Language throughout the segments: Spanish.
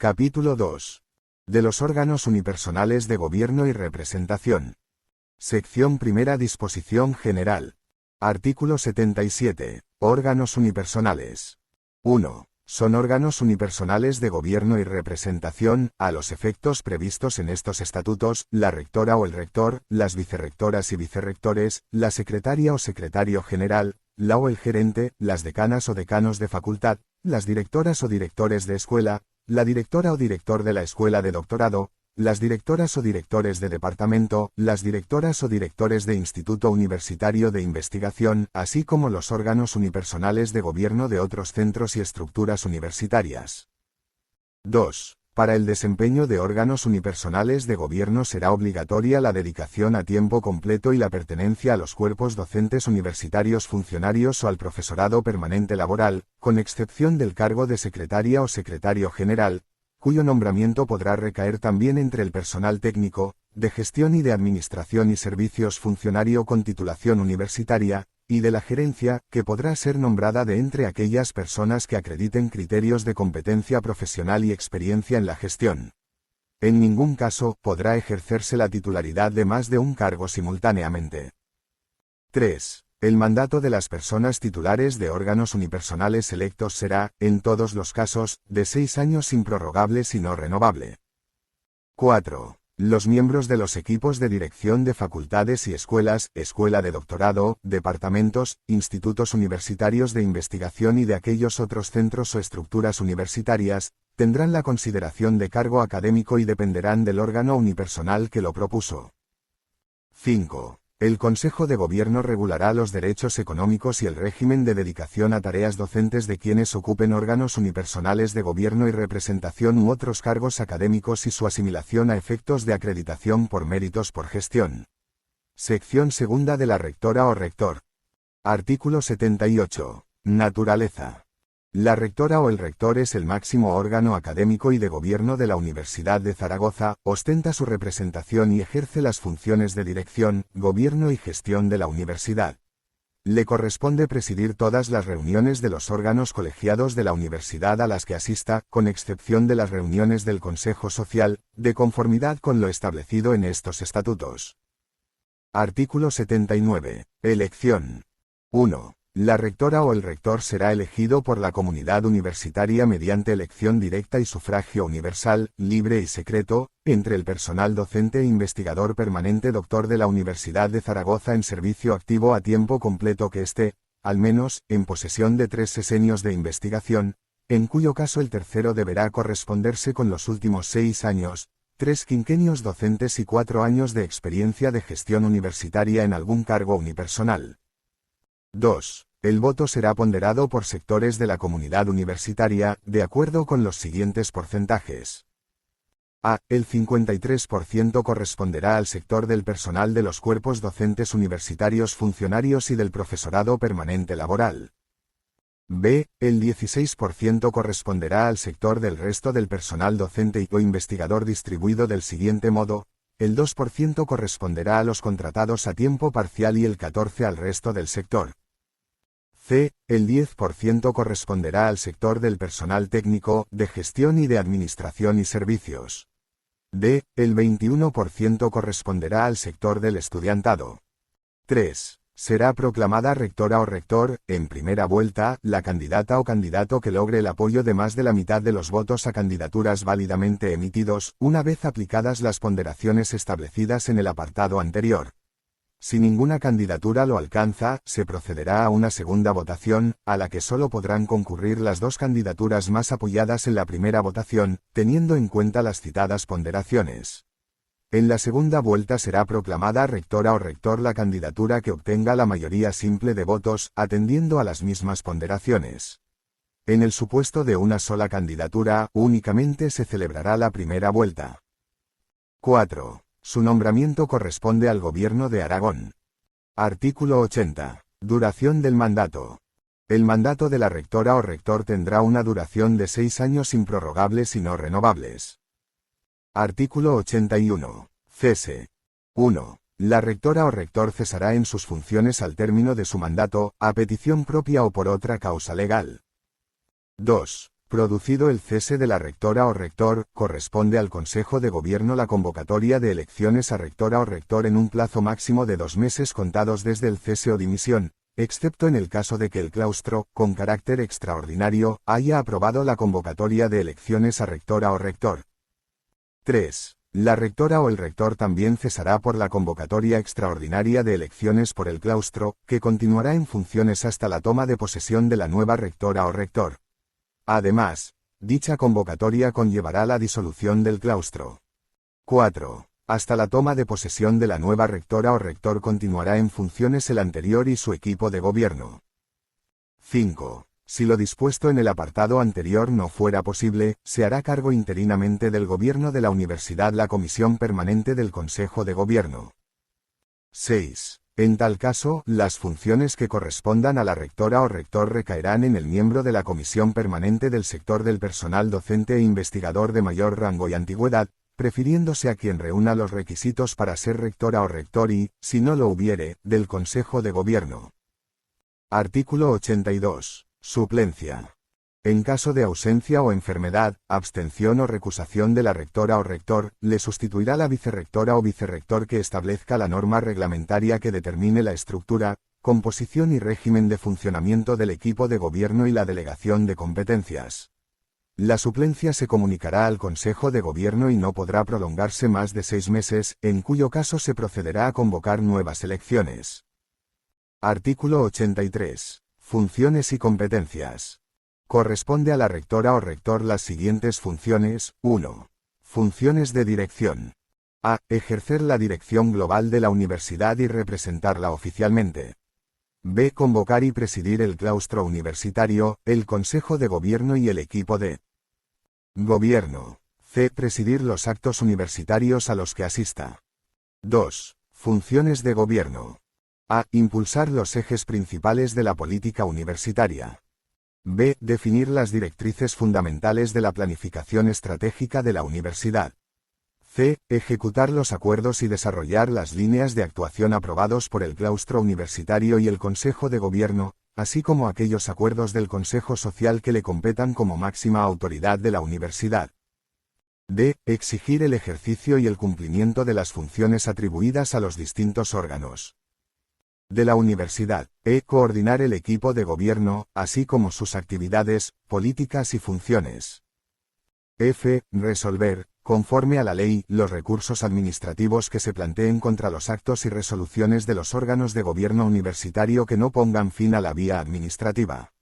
Capítulo 2. De los órganos unipersonales de gobierno y representación. Sección primera. Disposición general. Artículo 77. Órganos unipersonales. 1. Son órganos unipersonales de gobierno y representación, a los efectos previstos en estos estatutos, la rectora o el rector, las vicerrectoras y vicerrectores, la secretaria o secretario general, la o el gerente, las decanas o decanos de facultad, las directoras o directores de escuela, la directora o director de la escuela de doctorado, las directoras o directores de departamento, las directoras o directores de instituto universitario de investigación, así como los órganos unipersonales de gobierno de otros centros y estructuras universitarias. 2. Para el desempeño de órganos unipersonales de gobierno será obligatoria la dedicación a tiempo completo y la pertenencia a los cuerpos docentes universitarios funcionarios o al profesorado permanente laboral, con excepción del cargo de secretaria o secretario general, cuyo nombramiento podrá recaer también entre el personal técnico, de gestión y de administración y servicios funcionario con titulación universitaria, y de la gerencia, que podrá ser nombrada de entre aquellas personas que acrediten criterios de competencia profesional y experiencia en la gestión. En ningún caso podrá ejercerse la titularidad de más de un cargo simultáneamente. 3. El mandato de las personas titulares de órganos unipersonales electos será, en todos los casos, de 6 años improrrogables y no renovable. 4. Los miembros de los equipos de dirección de facultades y escuelas, escuela de doctorado, departamentos, institutos universitarios de investigación y de aquellos otros centros o estructuras universitarias, tendrán la consideración de cargo académico y dependerán del órgano unipersonal que lo propuso. 5. El Consejo de Gobierno regulará los derechos económicos y el régimen de dedicación a tareas docentes de quienes ocupen órganos unipersonales de gobierno y representación u otros cargos académicos y su asimilación a efectos de acreditación por méritos por gestión. Sección segunda de la rectora o rector. Artículo 78. Naturaleza. La rectora o el rector es el máximo órgano académico y de gobierno de la Universidad de Zaragoza, ostenta su representación y ejerce las funciones de dirección, gobierno y gestión de la universidad. Le corresponde presidir todas las reuniones de los órganos colegiados de la universidad a las que asista, con excepción de las reuniones del Consejo Social, de conformidad con lo establecido en estos estatutos. Artículo 79. Elección. 1. La rectora o el rector será elegido por la comunidad universitaria mediante elección directa y sufragio universal, libre y secreto, entre el personal docente e investigador permanente doctor de la Universidad de Zaragoza en servicio activo a tiempo completo que esté, al menos, en posesión de 3 sesenios de investigación, en cuyo caso el tercero deberá corresponderse con los últimos 6 años, 3 quinquenios docentes y 4 años de experiencia de gestión universitaria en algún cargo unipersonal. 2. El voto será ponderado por sectores de la comunidad universitaria, de acuerdo con los siguientes porcentajes. A. El 53% corresponderá al sector del personal de los cuerpos docentes universitarios funcionarios y del profesorado permanente laboral. B. El 16% corresponderá al sector del resto del personal docente o investigador distribuido del siguiente modo. El 2% corresponderá a los contratados a tiempo parcial y el 14% al resto del sector. C. El 10% corresponderá al sector del personal técnico, de gestión y de administración y servicios. D. El 21% corresponderá al sector del estudiantado. 3. Será proclamada rectora o rector, en primera vuelta, la candidata o candidato que logre el apoyo de más de la mitad de los votos a candidaturas válidamente emitidos, una vez aplicadas las ponderaciones establecidas en el apartado anterior. Si ninguna candidatura lo alcanza, se procederá a una segunda votación, a la que solo podrán concurrir las 2 candidaturas más apoyadas en la primera votación, teniendo en cuenta las citadas ponderaciones. En la segunda vuelta será proclamada rectora o rector la candidatura que obtenga la mayoría simple de votos, atendiendo a las mismas ponderaciones. En el supuesto de una sola candidatura, únicamente se celebrará la primera vuelta. 4. Su nombramiento corresponde al Gobierno de Aragón. Artículo 80. Duración del mandato. El mandato de la rectora o rector tendrá una duración de 6 años improrrogables y no renovables. Artículo 81. Cese. 1. La rectora o rector cesará en sus funciones al término de su mandato, a petición propia o por otra causa legal. 2. Producido el cese de la rectora o rector, corresponde al Consejo de Gobierno la convocatoria de elecciones a rectora o rector en un plazo máximo de 2 meses contados desde el cese o dimisión, excepto en el caso de que el claustro, con carácter extraordinario, haya aprobado la convocatoria de elecciones a rectora o rector. 3. La rectora o el rector también cesará por la convocatoria extraordinaria de elecciones por el claustro, que continuará en funciones hasta la toma de posesión de la nueva rectora o rector. Además, dicha convocatoria conllevará la disolución del claustro. 4. Hasta la toma de posesión de la nueva rectora o rector continuará en funciones el anterior y su equipo de gobierno. 5. Si lo dispuesto en el apartado anterior no fuera posible, se hará cargo interinamente del gobierno de la universidad la comisión permanente del Consejo de Gobierno. 6. En tal caso, las funciones que correspondan a la rectora o rector recaerán en el miembro de la comisión permanente del sector del personal docente e investigador de mayor rango y antigüedad, prefiriéndose a quien reúna los requisitos para ser rectora o rector y, si no lo hubiere, del Consejo de Gobierno. Artículo 82. Suplencia. En caso de ausencia o enfermedad, abstención o recusación de la rectora o rector, le sustituirá la vicerrectora o vicerrector que establezca la norma reglamentaria que determine la estructura, composición y régimen de funcionamiento del equipo de gobierno y la delegación de competencias. La suplencia se comunicará al Consejo de Gobierno y no podrá prolongarse más de 6 meses, en cuyo caso se procederá a convocar nuevas elecciones. Artículo 83. Funciones y competencias. Corresponde a la rectora o rector las siguientes funciones. 1. Funciones de dirección. A. Ejercer la dirección global de la universidad y representarla oficialmente. B. Convocar y presidir el claustro universitario, el Consejo de Gobierno y el equipo de Gobierno. C. Presidir los actos universitarios a los que asista. 2. Funciones de gobierno. A. Impulsar los ejes principales de la política universitaria. B. Definir las directrices fundamentales de la planificación estratégica de la universidad. C. Ejecutar los acuerdos y desarrollar las líneas de actuación aprobados por el claustro universitario y el Consejo de Gobierno, así como aquellos acuerdos del Consejo Social que le competan como máxima autoridad de la universidad. D. Exigir el ejercicio y el cumplimiento de las funciones atribuidas a los distintos órganos de la universidad. E. Coordinar el equipo de gobierno, así como sus actividades, políticas y funciones. F. Resolver, conforme a la ley, los recursos administrativos que se planteen contra los actos y resoluciones de los órganos de gobierno universitario que no pongan fin a la vía administrativa.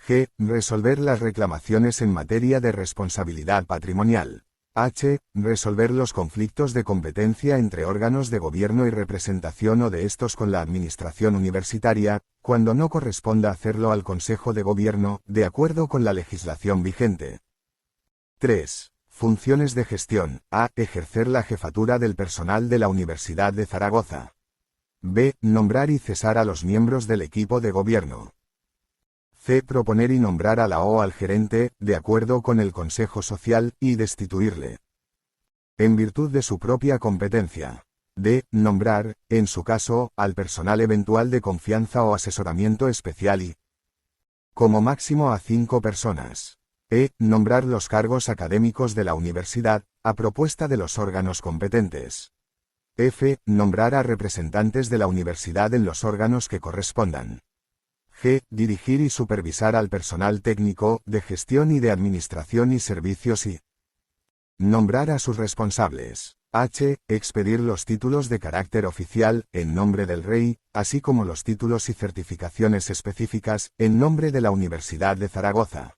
G. Resolver las reclamaciones en materia de responsabilidad patrimonial. H. Resolver los conflictos de competencia entre órganos de gobierno y representación o de estos con la administración universitaria, cuando no corresponda hacerlo al Consejo de Gobierno, de acuerdo con la legislación vigente. 3. Funciones de gestión. A. Ejercer la jefatura del personal de la Universidad de Zaragoza. B. Nombrar y cesar a los miembros del equipo de gobierno. C. Proponer y nombrar a la o al gerente, de acuerdo con el Consejo Social, y destituirle en virtud de su propia competencia. D. Nombrar, en su caso, al personal eventual de confianza o asesoramiento especial y, como máximo, a 5 personas. E. Nombrar los cargos académicos de la universidad, a propuesta de los órganos competentes. F. Nombrar a representantes de la universidad en los órganos que correspondan. G. Dirigir y supervisar al personal técnico, de gestión y de administración y servicios y nombrar a sus responsables. H. Expedir los títulos de carácter oficial, en nombre del Rey, así como los títulos y certificaciones específicas, en nombre de la Universidad de Zaragoza.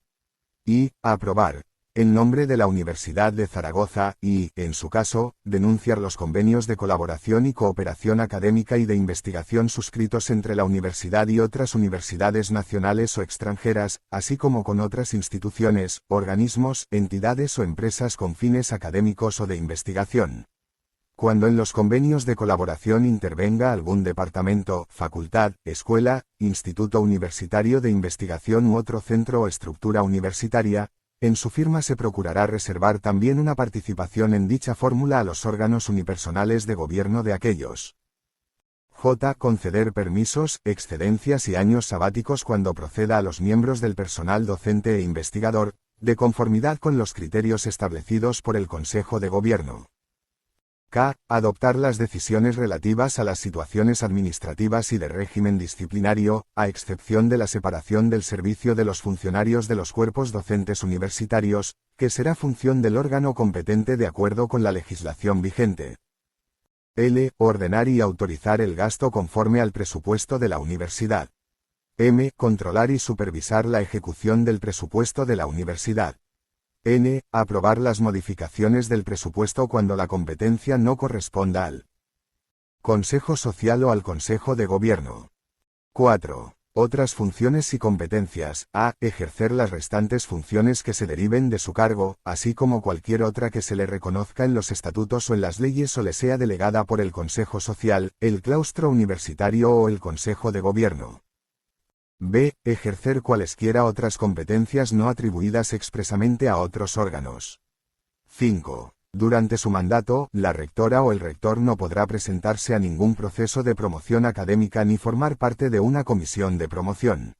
I. Aprobar, en nombre de la Universidad de Zaragoza, y, en su caso, denunciar los convenios de colaboración y cooperación académica y de investigación suscritos entre la universidad y otras universidades nacionales o extranjeras, así como con otras instituciones, organismos, entidades o empresas con fines académicos o de investigación. Cuando en los convenios de colaboración intervenga algún departamento, facultad, escuela, instituto universitario de investigación u otro centro o estructura universitaria, en su firma se procurará reservar también una participación en dicha fórmula a los órganos unipersonales de gobierno de aquellos J. Conceder permisos, excedencias y años sabáticos cuando proceda a los miembros del personal docente e investigador, de conformidad con los criterios establecidos por el Consejo de Gobierno. K. Adoptar las decisiones relativas a las situaciones administrativas y de régimen disciplinario, a excepción de la separación del servicio de los funcionarios de los cuerpos docentes universitarios, que será función del órgano competente de acuerdo con la legislación vigente. L. Ordenar y autorizar el gasto conforme al presupuesto de la universidad. M. Controlar y supervisar la ejecución del presupuesto de la universidad. N. Aprobar las modificaciones del presupuesto cuando la competencia no corresponda al Consejo Social o al Consejo de Gobierno. 4. Otras funciones y competencias. A. Ejercer las restantes funciones que se deriven de su cargo, así como cualquier otra que se le reconozca en los estatutos o en las leyes o le sea delegada por el Consejo Social, el claustro universitario o el Consejo de Gobierno. B. Ejercer cualesquiera otras competencias no atribuidas expresamente a otros órganos. 5. Durante su mandato, la rectora o el rector no podrá presentarse a ningún proceso de promoción académica ni formar parte de una comisión de promoción.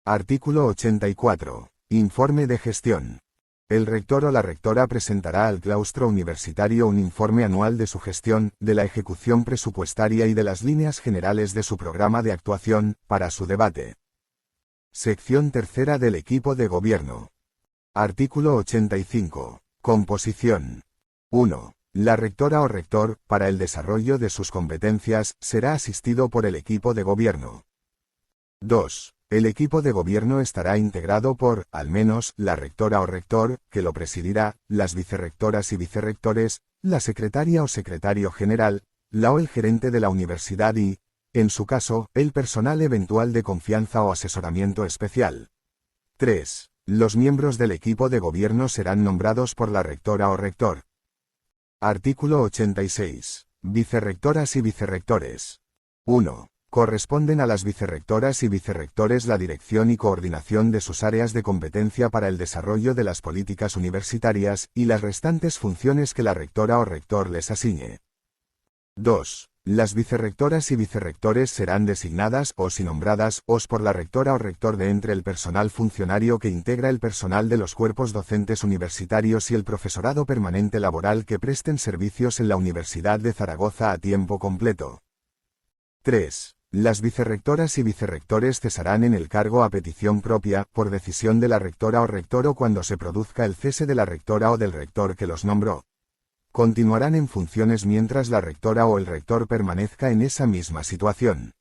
Artículo 84. Informe de gestión. El rector o la rectora presentará al claustro universitario un informe anual de su gestión, de la ejecución presupuestaria y de las líneas generales de su programa de actuación, para su debate. Sección tercera del equipo de gobierno. Artículo 85. Composición. 1. La rectora o rector, para el desarrollo de sus competencias, será asistido por el equipo de gobierno. 2. El equipo de gobierno estará integrado por, al menos, la rectora o rector, que lo presidirá, las vicerrectoras y vicerrectores, la secretaria o secretario general, la o el gerente de la universidad y, en su caso, el personal eventual de confianza o asesoramiento especial. 3. Los miembros del equipo de gobierno serán nombrados por la rectora o rector. Artículo 86. Vicerrectoras y vicerrectores. 1. Corresponden a las vicerrectoras y vicerrectores la dirección y coordinación de sus áreas de competencia para el desarrollo de las políticas universitarias y las restantes funciones que la rectora o rector les asigne. 2. Las vicerrectoras y vicerrectores serán designadas o si nombradas por la rectora o rector de entre el personal funcionario que integra el personal de los cuerpos docentes universitarios y el profesorado permanente laboral que presten servicios en la Universidad de Zaragoza a tiempo completo. 3. Las vicerrectoras y vicerrectores cesarán en el cargo a petición propia, por decisión de la rectora o rector o cuando se produzca el cese de la rectora o del rector que los nombró. Continuarán en funciones mientras la rectora o el rector permanezca en esa misma situación.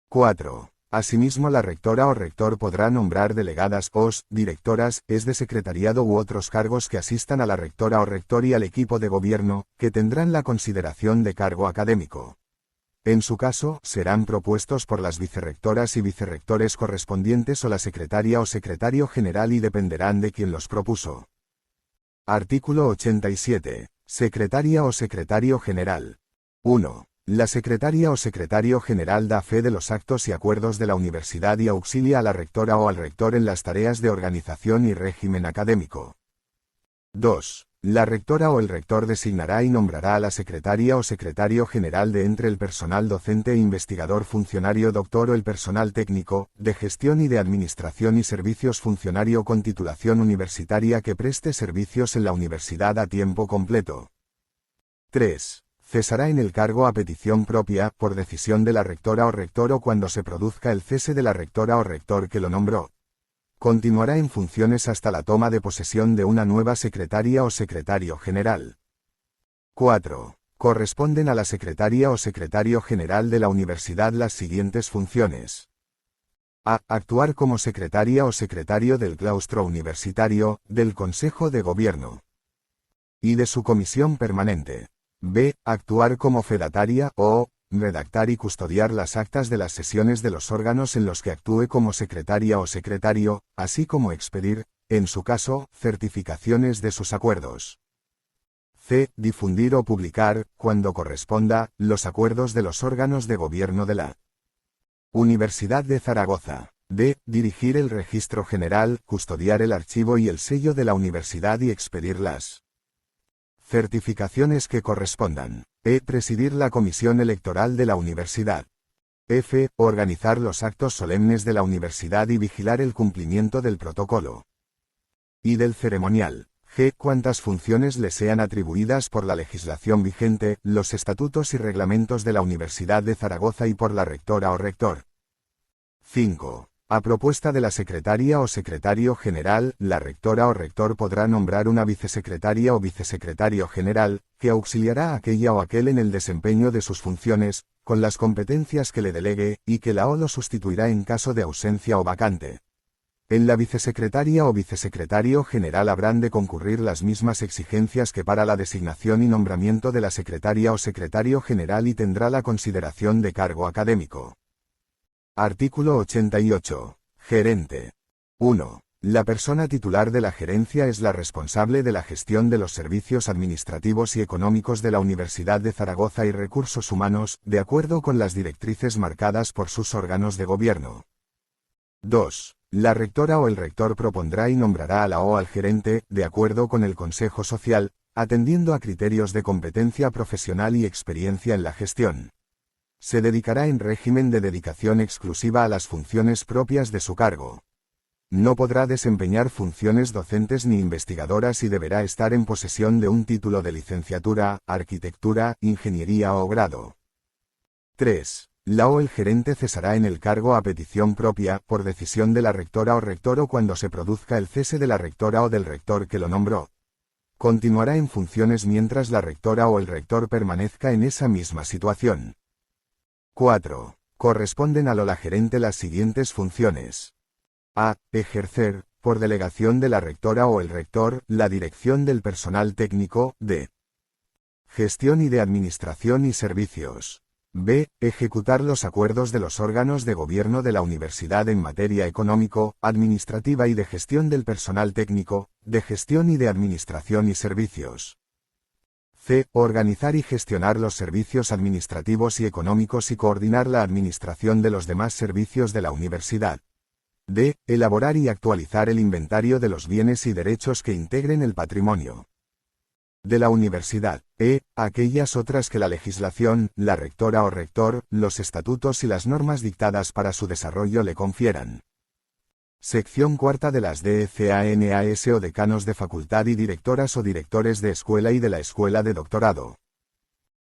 4. Asimismo, la rectora o rector podrá nombrar delegadas directoras, de secretariado u otros cargos que asistan a la rectora o rector y al equipo de gobierno, que tendrán la consideración de cargo académico. En su caso, serán propuestos por las vicerrectoras y vicerrectores correspondientes o la secretaria o secretario general y dependerán de quien los propuso. Artículo 87. Secretaria o secretario general. 1. La secretaria o secretario general da fe de los actos y acuerdos de la universidad y auxilia a la rectora o al rector en las tareas de organización y régimen académico. 2. La rectora o el rector designará y nombrará a la secretaria o secretario general de entre el personal docente e investigador funcionario doctor o el personal técnico, de gestión y de administración y servicios funcionario con titulación universitaria que preste servicios en la universidad a tiempo completo. 3. Cesará en el cargo a petición propia, por decisión de la rectora o rector o cuando se produzca el cese de la rectora o rector que lo nombró. Continuará en funciones hasta la toma de posesión de una nueva secretaria o secretario general. 4. Corresponden a la secretaria o secretario general de la universidad las siguientes funciones. A. Actuar como secretaria o secretario del claustro universitario, del Consejo de Gobierno y de su comisión permanente. B. Actuar como fedataria o redactar y custodiar las actas de las sesiones de los órganos en los que actúe como secretaria o secretario, así como expedir, en su caso, certificaciones de sus acuerdos. C. Difundir o publicar, cuando corresponda, los acuerdos de los órganos de gobierno de la Universidad de Zaragoza. D. Dirigir el registro general, custodiar el archivo y el sello de la universidad y expedir las certificaciones que correspondan. E. Presidir la comisión electoral de la universidad. F. Organizar los actos solemnes de la universidad y vigilar el cumplimiento del protocolo y del ceremonial. G. Cuantas funciones le sean atribuidas por la legislación vigente, los estatutos y reglamentos de la Universidad de Zaragoza y por la rectora o rector. 5. A propuesta de la secretaria o secretario general, la rectora o rector podrá nombrar una vicesecretaria o vicesecretario general, que auxiliará a aquella o aquel en el desempeño de sus funciones, con las competencias que le delegue, y que la O lo sustituirá en caso de ausencia o vacante. En la vicesecretaria o vicesecretario general habrán de concurrir las mismas exigencias que para la designación y nombramiento de la secretaria o secretario general y tendrá la consideración de cargo académico. Artículo 88. Gerente. 1. La persona titular de la gerencia es la responsable de la gestión de los servicios administrativos y económicos de la Universidad de Zaragoza y recursos humanos, de acuerdo con las directrices marcadas por sus órganos de gobierno. 2. La rectora o el rector propondrá y nombrará a la o al gerente, de acuerdo con el Consejo Social, atendiendo a criterios de competencia profesional y experiencia en la gestión. Se dedicará en régimen de dedicación exclusiva a las funciones propias de su cargo. No podrá desempeñar funciones docentes ni investigadoras y deberá estar en posesión de un título de licenciatura, arquitectura, ingeniería o grado. 3. La o el gerente cesará en el cargo a petición propia, por decisión de la rectora o rector o cuando se produzca el cese de la rectora o del rector que lo nombró. Continuará en funciones mientras la rectora o el rector permanezca en esa misma situación. 4. Corresponden a la gerente las siguientes funciones. A. Ejercer, por delegación de la rectora o el rector, la dirección del personal técnico, de gestión y de administración y servicios. B. Ejecutar los acuerdos de los órganos de gobierno de la universidad en materia económico, administrativa y de gestión del personal técnico, de gestión y de administración y servicios. C. Organizar y gestionar los servicios administrativos y económicos y coordinar la administración de los demás servicios de la universidad. D. Elaborar y actualizar el inventario de los bienes y derechos que integren el patrimonio de la universidad. E. Aquellas otras que la legislación, la rectora o rector, los estatutos y las normas dictadas para su desarrollo le confieran. Sección cuarta de las DECANAS o decanos de facultad y directoras o directores de escuela y de la escuela de doctorado.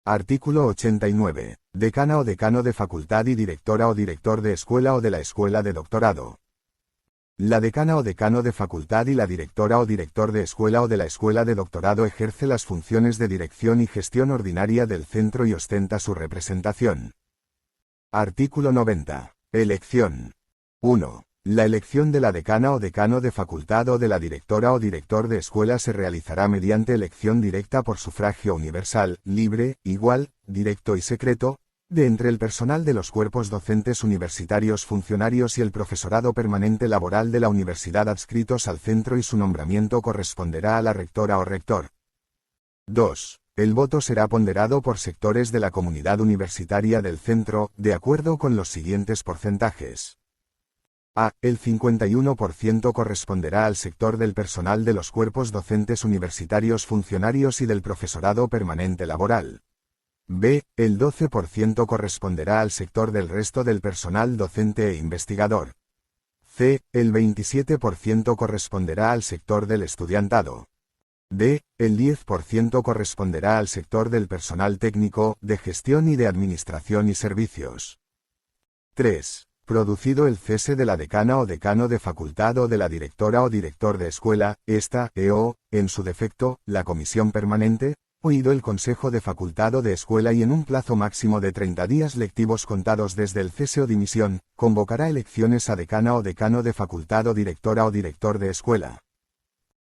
Artículo 89. Decana o decano de facultad y directora o director de escuela o de la escuela de doctorado. La decana o decano de facultad y la directora o director de escuela o de la escuela de doctorado ejerce las funciones de dirección y gestión ordinaria del centro y ostenta su representación. Artículo 90. Elección. 1. La elección de la decana o decano de facultad o de la directora o director de escuela se realizará mediante elección directa por sufragio universal, libre, igual, directo y secreto, de entre el personal de los cuerpos docentes universitarios funcionarios y el profesorado permanente laboral de la universidad adscritos al centro y su nombramiento corresponderá a la rectora o rector. 2. El voto será ponderado por sectores de la comunidad universitaria del centro, de acuerdo con los siguientes porcentajes. A. El 51% corresponderá al sector del personal de los cuerpos docentes universitarios funcionarios y del profesorado permanente laboral. B. El 12% corresponderá al sector del resto del personal docente e investigador. C. El 27% corresponderá al sector del estudiantado. D. El 10% corresponderá al sector del personal técnico, de gestión y de administración y servicios. 3. Producido el cese de la decana o decano de facultad o de la directora o director de escuela, esta, o, en su defecto, la comisión permanente, oído el Consejo de Facultad o de Escuela y en un plazo máximo de 30 días lectivos contados desde el cese o dimisión, convocará elecciones a decana o decano de facultad o directora o director de escuela.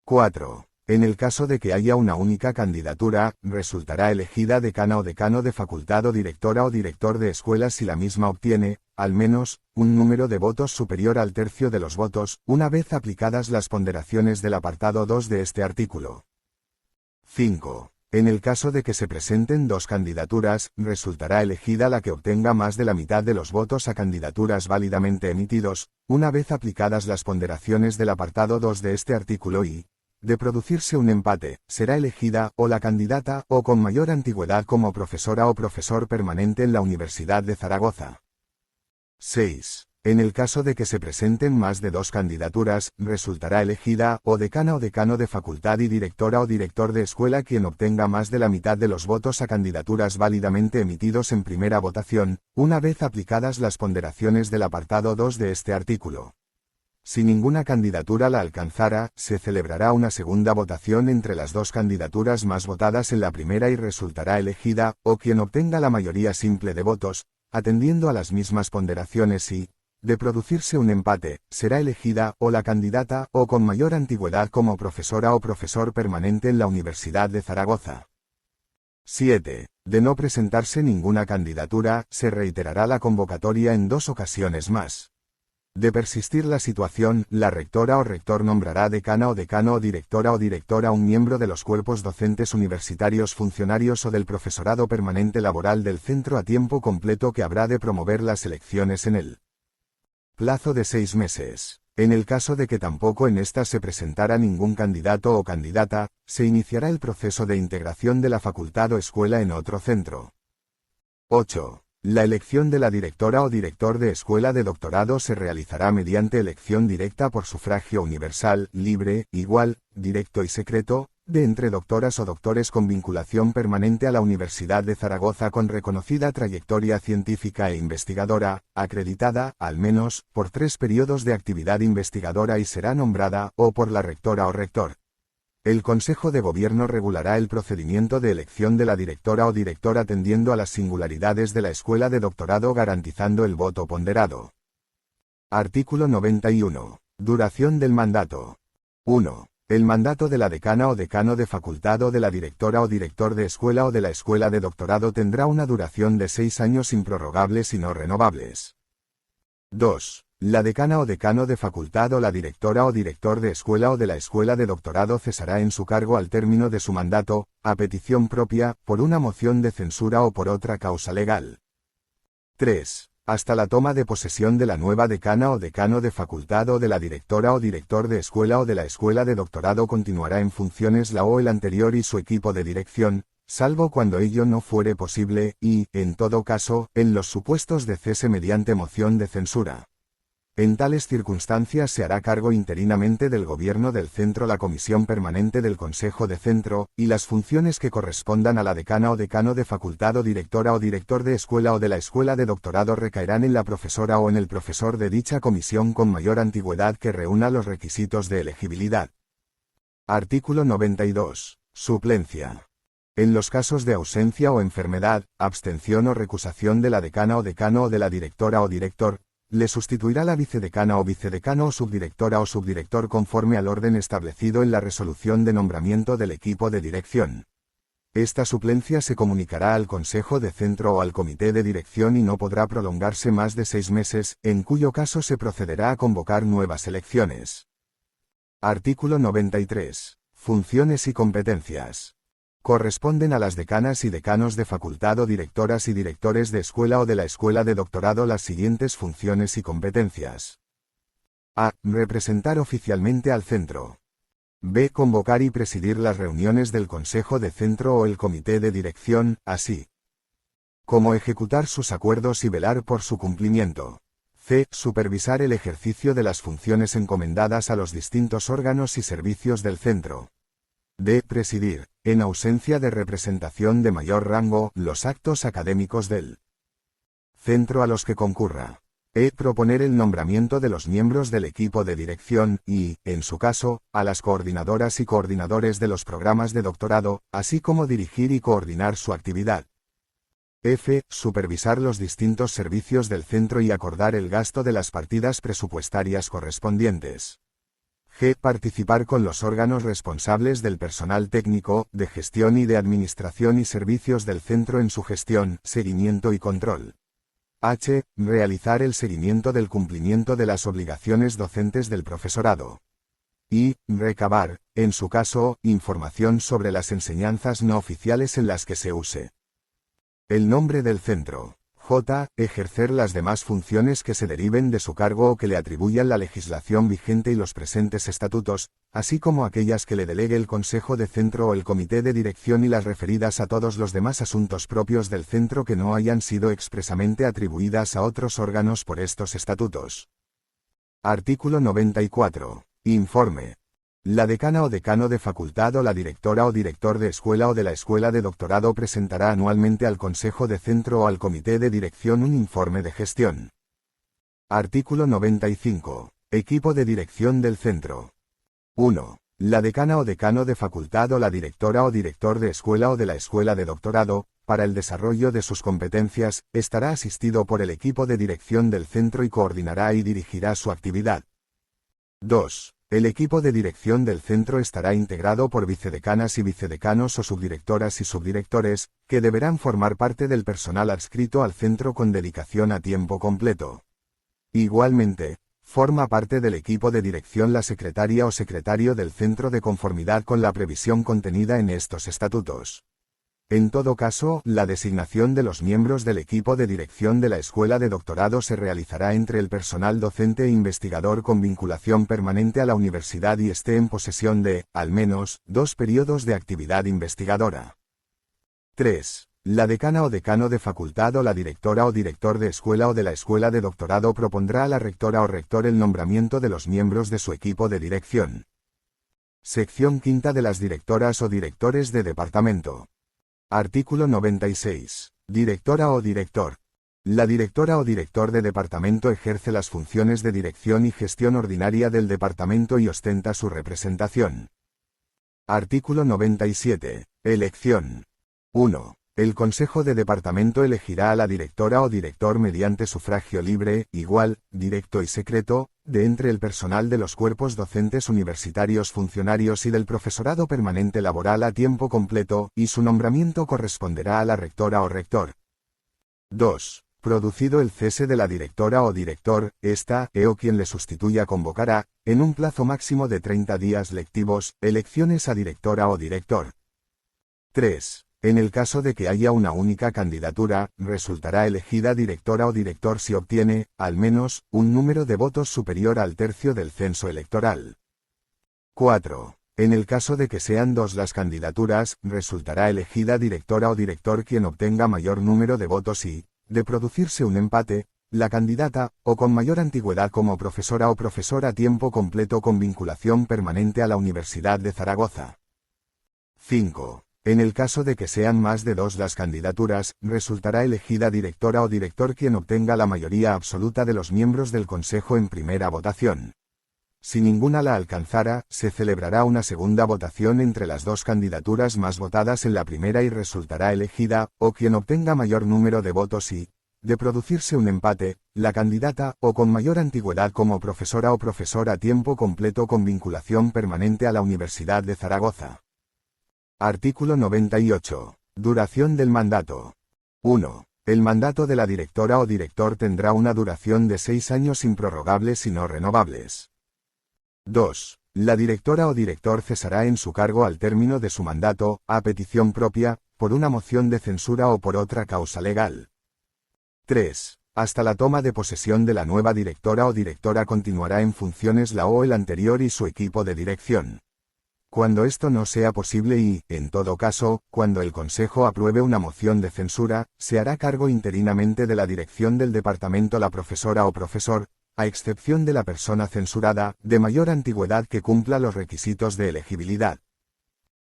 4. En el caso de que haya una única candidatura, resultará elegida decana o decano de facultad o directora o director de escuela si la misma obtiene, al menos, un número de votos superior al tercio de los votos, una vez aplicadas las ponderaciones del apartado 2 de este artículo. 5. En el caso de que se presenten dos candidaturas, resultará elegida la que obtenga más de la mitad de los votos a candidaturas válidamente emitidos, una vez aplicadas las ponderaciones del apartado 2 de este artículo y, De producirse un empate, será elegida o la candidata o con mayor antigüedad como profesora o profesor permanente en la Universidad de Zaragoza. 6. En el caso de que se presenten más de 2 candidaturas, resultará elegida o decana o decano de facultad y directora o director de escuela quien obtenga más de la mitad de los votos a candidaturas válidamente emitidos en primera votación, una vez aplicadas las ponderaciones del apartado 2 de este artículo. Si ninguna candidatura la alcanzara, se celebrará una segunda votación entre las 2 candidaturas más votadas en la primera y resultará elegida, o quien obtenga la mayoría simple de votos, atendiendo a las mismas ponderaciones y, de producirse un empate, será elegida o la candidata o con mayor antigüedad como profesora o profesor permanente en la Universidad de Zaragoza. 7. De no presentarse ninguna candidatura, se reiterará la convocatoria en 2 ocasiones más. De persistir la situación, la rectora o rector nombrará decana o decano o directora un miembro de los cuerpos docentes universitarios funcionarios o del profesorado permanente laboral del centro a tiempo completo que habrá de promover las elecciones en el plazo de 6 meses. En el caso de que tampoco en esta se presentara ningún candidato o candidata, se iniciará el proceso de integración de la facultad o escuela en otro centro. 8. La elección de la directora o director de escuela de doctorado se realizará mediante elección directa por sufragio universal, libre, igual, directo y secreto, de entre doctoras o doctores con vinculación permanente a la Universidad de Zaragoza con reconocida trayectoria científica e investigadora, acreditada, al menos, por 3 periodos de actividad investigadora y será nombrada, o por la rectora o rector. El Consejo de Gobierno regulará el procedimiento de elección de la directora o director atendiendo a las singularidades de la escuela de doctorado garantizando el voto ponderado. Artículo 91. Duración del mandato. 1. El mandato de la decana o decano de facultad o de la directora o director de escuela o de la escuela de doctorado tendrá una duración de 6 años improrrogables y no renovables. 2. La decana o decano de facultad o la directora o director de escuela o de la escuela de doctorado cesará en su cargo al término de su mandato, a petición propia, por una moción de censura o por otra causa legal. 3. Hasta la toma de posesión de la nueva decana o decano de facultad o de la directora o director de escuela o de la escuela de doctorado continuará en funciones la o el anterior y su equipo de dirección, salvo cuando ello no fuere posible, y, en todo caso, en los supuestos de cese mediante moción de censura. En tales circunstancias se hará cargo interinamente del Gobierno del Centro la Comisión Permanente del Consejo de Centro, y las funciones que correspondan a la decana o decano de facultad o directora o director de escuela o de la escuela de doctorado recaerán en la profesora o en el profesor de dicha comisión con mayor antigüedad que reúna los requisitos de elegibilidad. Artículo 92. Suplencia. En los casos de ausencia o enfermedad, abstención o recusación de la decana o decano o de la directora o director, le sustituirá la vicedecana o vicedecano o subdirectora o subdirector conforme al orden establecido en la resolución de nombramiento del equipo de dirección. Esta suplencia se comunicará al Consejo de Centro o al Comité de Dirección y no podrá prolongarse más de 6 meses, en cuyo caso se procederá a convocar nuevas elecciones. Artículo 93. Funciones y competencias. Corresponden a las decanas y decanos de facultad o directoras y directores de escuela o de la escuela de doctorado las siguientes funciones y competencias. A. Representar oficialmente al centro. B. Convocar y presidir las reuniones del Consejo de Centro o el Comité de Dirección, así como ejecutar sus acuerdos y velar por su cumplimiento. C. Supervisar el ejercicio de las funciones encomendadas a los distintos órganos y servicios del centro. D. Presidir, en ausencia de representación de mayor rango, los actos académicos del centro a los que concurra. E. Proponer el nombramiento de los miembros del equipo de dirección y, en su caso, a las coordinadoras y coordinadores de los programas de doctorado, así como dirigir y coordinar su actividad. F. Supervisar los distintos servicios del centro y acordar el gasto de las partidas presupuestarias correspondientes. G. Participar con los órganos responsables del personal técnico, de gestión y de administración y servicios del centro en su gestión, seguimiento y control. H. Realizar el seguimiento del cumplimiento de las obligaciones docentes del profesorado. I. Recabar, en su caso, información sobre las enseñanzas no oficiales en las que se use el nombre del centro. J. Ejercer las demás funciones que se deriven de su cargo o que le atribuyan la legislación vigente y los presentes estatutos, así como aquellas que le delegue el Consejo de Centro o el Comité de Dirección y las referidas a todos los demás asuntos propios del centro que no hayan sido expresamente atribuidas a otros órganos por estos estatutos. Artículo 94. Informe. La decana o decano de facultad o la directora o director de escuela o de la escuela de doctorado presentará anualmente al Consejo de Centro o al Comité de Dirección un informe de gestión. Artículo 95. Equipo de dirección del centro. 1. La decana o decano de facultad o la directora o director de escuela o de la escuela de doctorado, para el desarrollo de sus competencias, estará asistido por el equipo de dirección del centro y coordinará y dirigirá su actividad. 2. El equipo de dirección del centro estará integrado por vicedecanas y vicedecanos o subdirectoras y subdirectores, que deberán formar parte del personal adscrito al centro con dedicación a tiempo completo. Igualmente, forma parte del equipo de dirección la secretaria o secretario del centro de conformidad con la previsión contenida en estos estatutos. En todo caso, la designación de los miembros del equipo de dirección de la escuela de doctorado se realizará entre el personal docente e investigador con vinculación permanente a la universidad y esté en posesión de, al menos, 2 periodos de actividad investigadora. 3. La decana o decano de facultad o la directora o director de escuela o de la escuela de doctorado propondrá a la rectora o rector el nombramiento de los miembros de su equipo de dirección. Sección quinta de las directoras o directores de departamento. Artículo 96. Directora o director. La directora o director de departamento ejerce las funciones de dirección y gestión ordinaria del departamento y ostenta su representación. Artículo 97. Elección. 1. El Consejo de Departamento elegirá a la directora o director mediante sufragio libre, igual, directo y secreto, de entre el personal de los cuerpos docentes universitarios funcionarios y del profesorado permanente laboral a tiempo completo, y su nombramiento corresponderá a la rectora o rector. 2. Producido el cese de la directora o director, esta, o quien le sustituya convocará, en un plazo máximo de 30 días lectivos, elecciones a directora o director. 3. En el caso de que haya una única candidatura, resultará elegida directora o director si obtiene, al menos, un número de votos superior al tercio del censo electoral. 4. En el caso de que sean 2 las candidaturas, resultará elegida directora o director quien obtenga mayor número de votos y, de producirse un empate, la candidata, o con mayor antigüedad como profesora o profesor a tiempo completo con vinculación permanente a la Universidad de Zaragoza. 5. En el caso de que sean más de 2 las candidaturas, resultará elegida directora o director quien obtenga la mayoría absoluta de los miembros del Consejo en primera votación. Si ninguna la alcanzara, se celebrará una segunda votación entre las 2 candidaturas más votadas en la primera y resultará elegida, o quien obtenga mayor número de votos y, de producirse un empate, la candidata, o con mayor antigüedad como profesora o profesor a tiempo completo con vinculación permanente a la Universidad de Zaragoza. Artículo 98. Duración del mandato. 1. El mandato de la directora o director tendrá una duración de 6 años improrrogables y no renovables. 2. La directora o director cesará en su cargo al término de su mandato, a petición propia, por una moción de censura o por otra causa legal. 3. Hasta la toma de posesión de la nueva directora o directora continuará en funciones la o el anterior y su equipo de dirección. Cuando esto no sea posible y, en todo caso, cuando el Consejo apruebe una moción de censura, se hará cargo interinamente de la dirección del departamento la profesora o profesor, a excepción de la persona censurada, de mayor antigüedad que cumpla los requisitos de elegibilidad.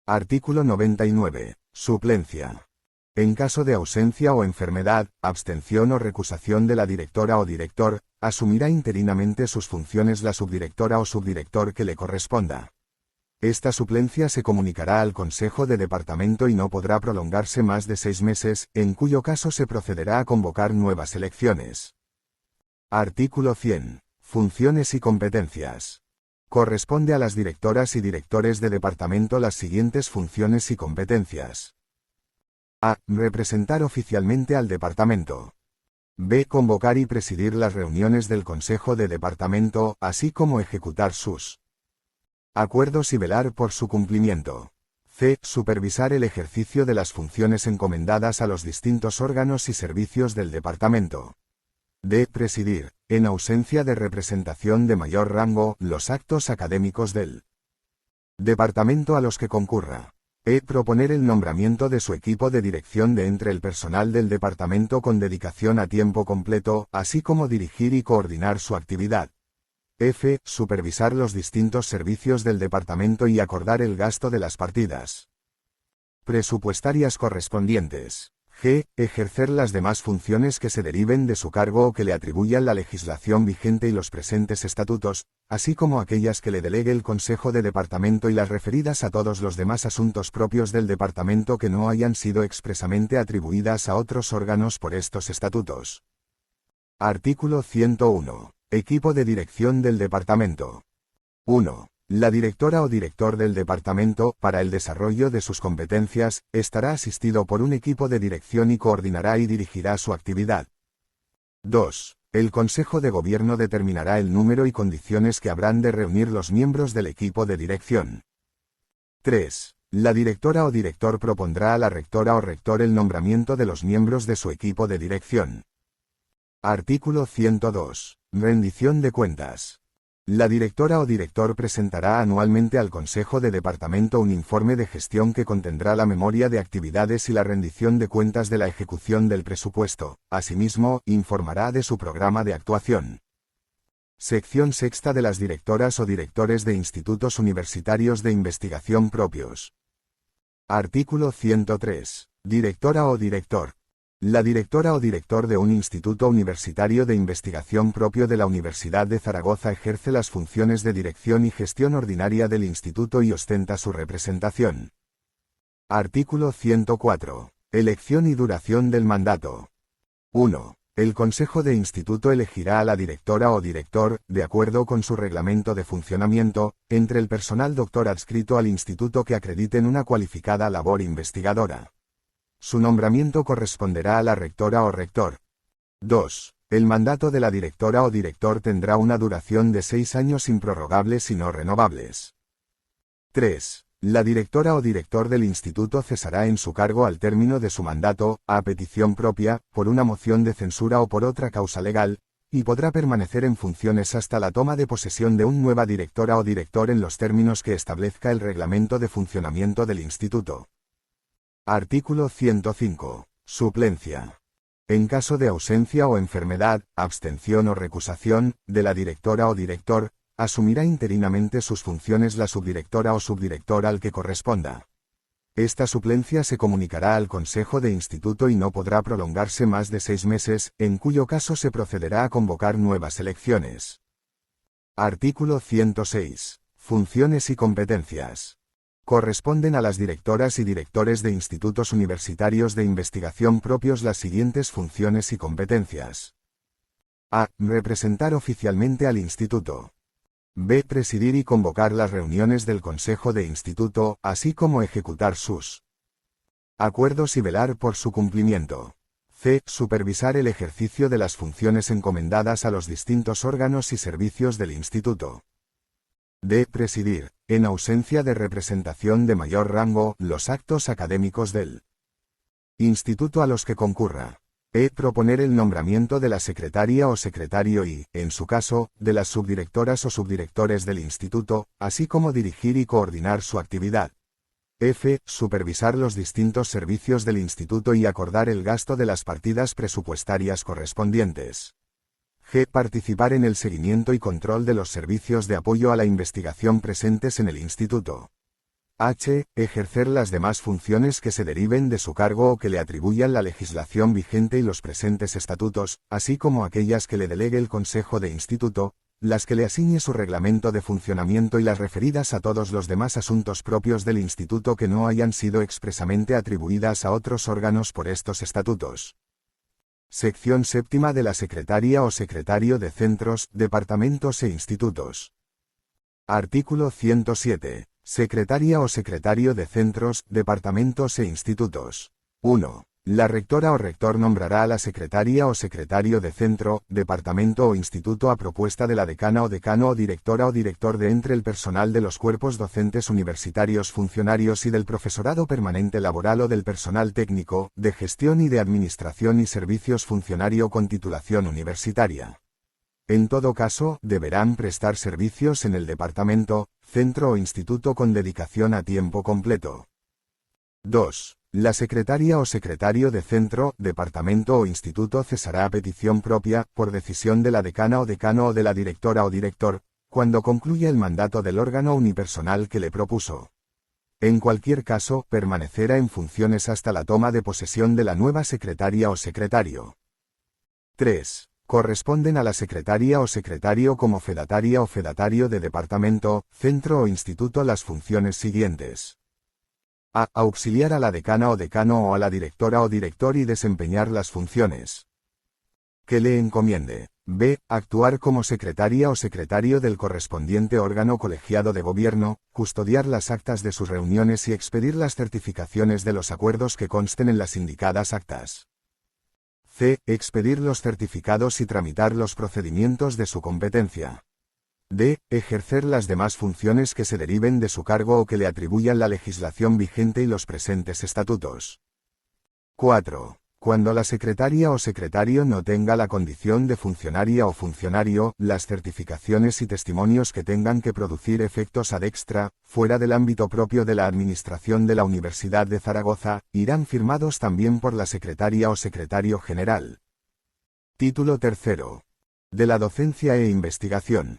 Artículo 99. Suplencia. En caso de ausencia o enfermedad, abstención o recusación de la directora o director, asumirá interinamente sus funciones la subdirectora o subdirector que le corresponda. Esta suplencia se comunicará al Consejo de Departamento y no podrá prolongarse más de 6 meses, en cuyo caso se procederá a convocar nuevas elecciones. Artículo 100. Funciones y competencias. Corresponde a las directoras y directores de departamento las siguientes funciones y competencias. A. Representar oficialmente al departamento. B. Convocar y presidir las reuniones del Consejo de Departamento, así como ejecutar sus acuerdos y velar por su cumplimiento. C. Supervisar el ejercicio de las funciones encomendadas a los distintos órganos y servicios del departamento. D. Presidir, en ausencia de representación de mayor rango, los actos académicos del departamento a los que concurra. E. Proponer el nombramiento de su equipo de dirección de entre el personal del departamento con dedicación a tiempo completo, así como dirigir y coordinar su actividad. F. Supervisar los distintos servicios del departamento y acordar el gasto de las partidas presupuestarias correspondientes. G. Ejercer las demás funciones que se deriven de su cargo o que le atribuyan la legislación vigente y los presentes estatutos, así como aquellas que le delegue el Consejo de Departamento y las referidas a todos los demás asuntos propios del departamento que no hayan sido expresamente atribuidas a otros órganos por estos estatutos. Artículo 101. Equipo de dirección del departamento. 1. La directora o director del departamento, para el desarrollo de sus competencias, estará asistido por un equipo de dirección y coordinará y dirigirá su actividad. 2. El Consejo de Gobierno determinará el número y condiciones que habrán de reunir los miembros del equipo de dirección. 3. La directora o director propondrá a la rectora o rector el nombramiento de los miembros de su equipo de dirección. Artículo 102. Rendición de cuentas. La directora o director presentará anualmente al Consejo de Departamento un informe de gestión que contendrá la memoria de actividades y la rendición de cuentas de la ejecución del presupuesto. Asimismo, informará de su programa de actuación. Sección sexta de las directoras o directores de institutos universitarios de investigación propios. Artículo 103. Directora o director. La directora o director de un instituto universitario de investigación propio de la Universidad de Zaragoza ejerce las funciones de dirección y gestión ordinaria del instituto y ostenta su representación. Artículo 104. Elección y duración del mandato. 1. El Consejo de Instituto elegirá a la directora o director, de acuerdo con su reglamento de funcionamiento, entre el personal doctor adscrito al instituto que acrediten una cualificada labor investigadora. Su nombramiento corresponderá a la rectora o rector. 2. El mandato de la directora o director tendrá una duración de 6 años improrrogables y no renovables. 3. La directora o director del instituto cesará en su cargo al término de su mandato, a petición propia, por una moción de censura o por otra causa legal, y podrá permanecer en funciones hasta la toma de posesión de una nueva directora o director en los términos que establezca el reglamento de funcionamiento del instituto. Artículo 105. Suplencia. En caso de ausencia o enfermedad, abstención o recusación, de la directora o director, asumirá interinamente sus funciones la subdirectora o subdirector al que corresponda. Esta suplencia se comunicará al Consejo de Instituto y no podrá prolongarse más de 6 meses, en cuyo caso se procederá a convocar nuevas elecciones. Artículo 106. Funciones y competencias. Corresponden a las directoras y directores de institutos universitarios de investigación propios las siguientes funciones y competencias. A. Representar oficialmente al instituto. B. Presidir y convocar las reuniones del Consejo de Instituto, así como ejecutar sus acuerdos y velar por su cumplimiento. C. Supervisar el ejercicio de las funciones encomendadas a los distintos órganos y servicios del instituto. D. Presidir, en ausencia de representación de mayor rango, los actos académicos del instituto a los que concurra. E. Proponer el nombramiento de la secretaria o secretario y, en su caso, de las subdirectoras o subdirectores del instituto, así como dirigir y coordinar su actividad. F. Supervisar los distintos servicios del instituto y acordar el gasto de las partidas presupuestarias correspondientes. G. Participar en el seguimiento y control de los servicios de apoyo a la investigación presentes en el instituto. H. Ejercer las demás funciones que se deriven de su cargo o que le atribuyan la legislación vigente y los presentes estatutos, así como aquellas que le delegue el Consejo de Instituto, las que le asigne su reglamento de funcionamiento y las referidas a todos los demás asuntos propios del instituto que no hayan sido expresamente atribuidas a otros órganos por estos estatutos. Sección séptima de la Secretaría o Secretario de Centros, Departamentos e Institutos. Artículo 107. Secretaria o Secretario de Centros, Departamentos e Institutos. 1. La rectora o rector nombrará a la secretaria o secretario de centro, departamento o instituto a propuesta de la decana o decano o directora o director de entre el personal de los cuerpos docentes universitarios funcionarios y del profesorado permanente laboral o del personal técnico, de gestión y de administración y servicios funcionario con titulación universitaria. En todo caso, deberán prestar servicios en el departamento, centro o instituto con dedicación a tiempo completo. 2. La secretaria o secretario de centro, departamento o instituto cesará a petición propia, por decisión de la decana o decano o de la directora o director, cuando concluya el mandato del órgano unipersonal que le propuso. En cualquier caso, permanecerá en funciones hasta la toma de posesión de la nueva secretaria o secretario. 3. Corresponden a la secretaria o secretario como fedataria o fedatario de departamento, centro o instituto las funciones siguientes. A. Auxiliar a la decana o decano o a la directora o director y desempeñar las funciones que le encomiende. B. Actuar como secretaria o secretario del correspondiente órgano colegiado de gobierno, custodiar las actas de sus reuniones y expedir las certificaciones de los acuerdos que consten en las indicadas actas. C. Expedir los certificados y tramitar los procedimientos de su competencia. D. Ejercer las demás funciones que se deriven de su cargo o que le atribuyan la legislación vigente y los presentes estatutos. 4. Cuando la secretaria o secretario no tenga la condición de funcionaria o funcionario, las certificaciones y testimonios que tengan que producir efectos ad extra, fuera del ámbito propio de la Administración de la Universidad de Zaragoza, irán firmados también por la secretaria o secretario general. Título 3. De la docencia e investigación.